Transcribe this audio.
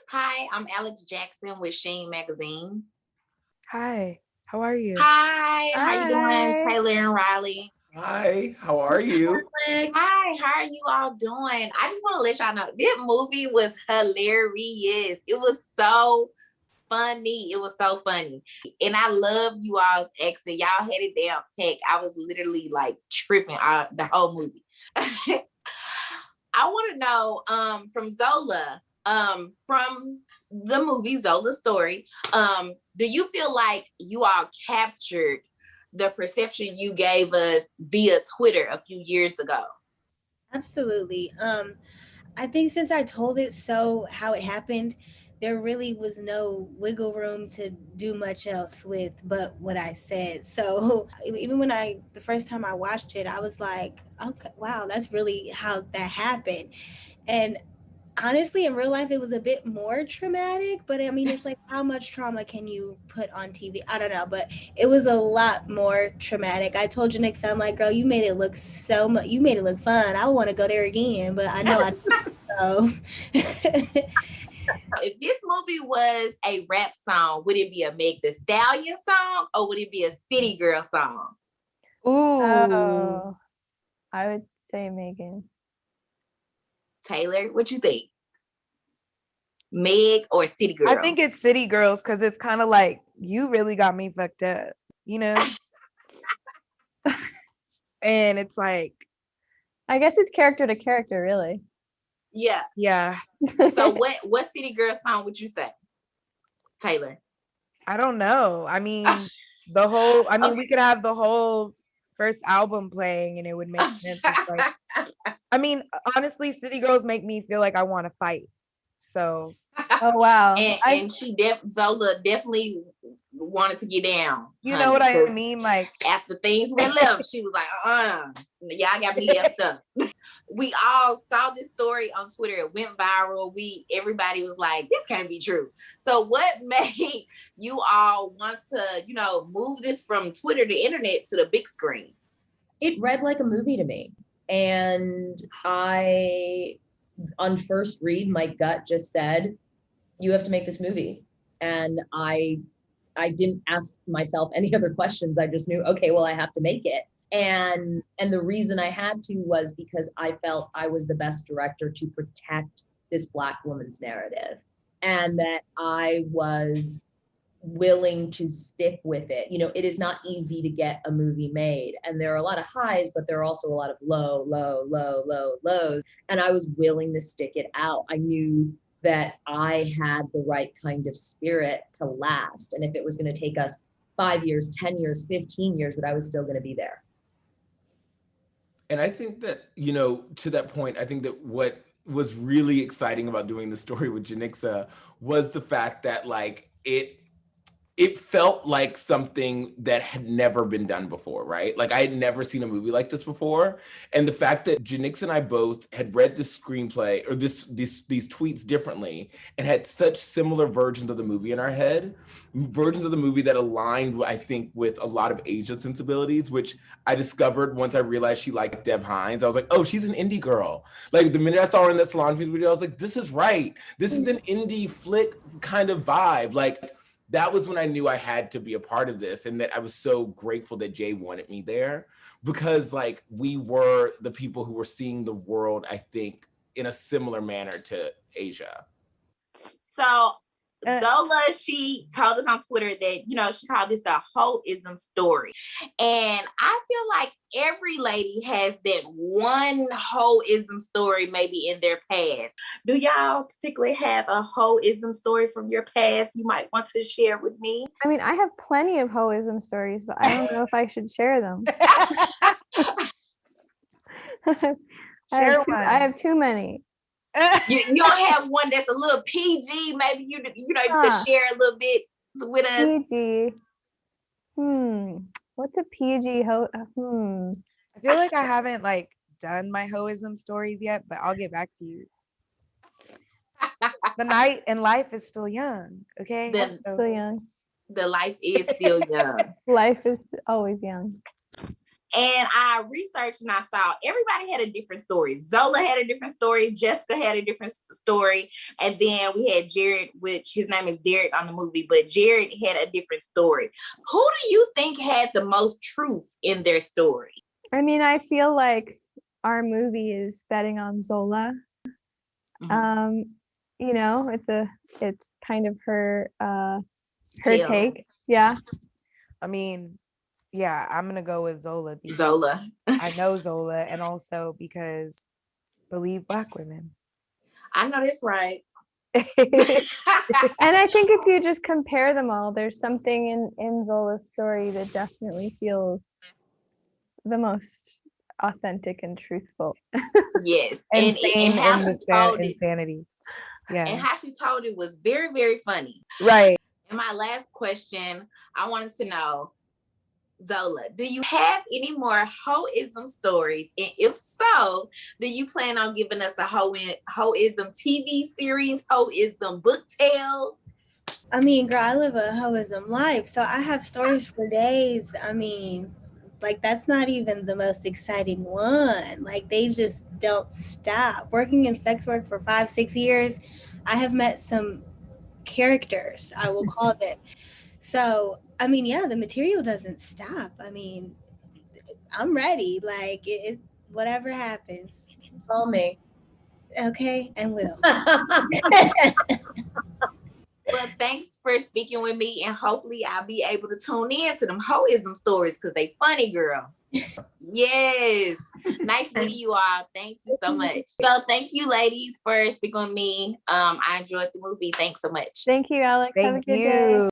Hi, I'm Alex Jackson with SHEEN Magazine. Hi, how are you? Hi, how you doing, Hi. Taylour and Riley? Hi, how are you? Hi, how are you all doing? I just want to let y'all know this movie was hilarious. It was so funny. It was so funny. And I love you all's accent. Y'all had it down pack. I was literally like tripping out the whole movie. I want to know from Zola, from the movie Zola Story, do you feel like you all captured the perception you gave us via Twitter a few years ago? Absolutely. I think since I told it so how it happened, there really was no wiggle room to do much else with but what I said. So even when the first time I watched it, I was like, okay, wow, that's really how that happened. And honestly, in real life, it was a bit more traumatic, but I mean, it's like how much trauma can you put on TV? I don't know, but it was a lot more traumatic. I told you next time, like, girl, you made it look so much, you made it look fun. I want to go there again, but I know I so. If this movie was a rap song, would it be a Meg the Stallion song or would it be a City Girl song? Ooh. Oh, I would say Megan. Taylour, what you think? Meg or City Girl? I think it's City Girls because it's kind of like, you really got me fucked up, you know? And it's like, I guess it's character to character, really. Yeah. yeah, So what City Girl song would you say, Taylour? I don't know. I mean, we could have the whole first album playing and it would make sense. It's like, I mean, honestly, City Girls make me feel like I want to fight. So, Oh wow. and Zola definitely wanted to get down. you know what I mean? Like, after things went left, she was like, y'all got me effed up. We all saw this story on Twitter. It went viral. Everybody was like, this can't be true. So what made you all want to, move this from Twitter to internet to the big screen? It read like a movie to me. And on first read, my gut just said, you have to make this movie. And I didn't ask myself any other questions. I just knew, okay, well, I have to make it. And the reason I had to was because I felt I was the best director to protect this Black woman's narrative, and that I was willing to stick with it. It is not easy to get a movie made, and there are a lot of highs, but there are also a lot of lows. And I was willing to stick it out. I knew that I had the right kind of spirit to last. And if it was going to take us 5 years, 10 years, 15 years, that I was still going to be there. And I think that, to that point, I think that what was really exciting about doing the story with Janixa was the fact that like it felt like something that had never been done before, right? Like I had never seen a movie like this before. And the fact that Janix and I both had read this screenplay or these tweets differently and had such similar versions of the movie in our head, versions of the movie that aligned, I think, with a lot of Asian sensibilities, which I discovered once I realized she liked Deb Hines. I was like, oh, she's an indie girl. Like the minute I saw her in that salon video, I was like, this is right. This is an indie flick kind of vibe. Like, that was when I knew I had to be a part of this, and that I was so grateful that Jay wanted me there, because like we were the people who were seeing the world, I think, in a similar manner to Asia. So Zola, she told us on Twitter that, she called this the hoeism story. And I feel like every lady has that one hoeism story maybe in their past. Do y'all particularly have a hoeism story from your past you might want to share with me? I mean, I have plenty of hoeism stories, but I don't know if I should share them. I have too many. You don't have one that's a little PG. Maybe you could share a little bit with us. PG. What's a PG I feel like I haven't like done my hoeism stories yet, but I'll get back to you. The night and life is still young. Okay, still young. The life is still young. Life is always young. And I researched and I saw everybody had a different story. Zola had a different story. Jessica had a different story. And then we had Jared, which his name is Derek on the movie, but Jared had a different story. Who do you think had the most truth in their story? I mean, I feel like our movie is betting on Zola. Mhm. You know, it's kind of her Tales. take. Yeah. I mean, yeah, I'm gonna go with Zola because Zola. I know Zola, and also because believe Black women. I know that's right. And I think if you just compare them all, there's something in Zola's story that definitely feels the most authentic and truthful. Yes. Insane how in she the told it. insanity. Yeah. And how she told it was very, very funny. Right. And my last question, I wanted to know, Zola, do you have any more hoeism stories? And if so, do you plan on giving us a hoeism TV series, hoeism book tales? I mean, girl, I live a hoeism life, so I have stories for days. I mean, like, that's not even the most exciting one. Like, they just don't stop. Working in sex work for 5-6 years, I have met some characters, I will call them. So, I mean, yeah, the material doesn't stop. I mean, I'm ready. Like, whatever happens. Call me. Okay, and will. Well, thanks for speaking with me, and hopefully I'll be able to tune in to them hoeism stories because they funny, girl. Yes. Nice meeting you all. Thank you so much. So thank you, ladies, for speaking with me. I enjoyed the movie. Thanks so much. Thank you, Alex. Have a Thank good day. you.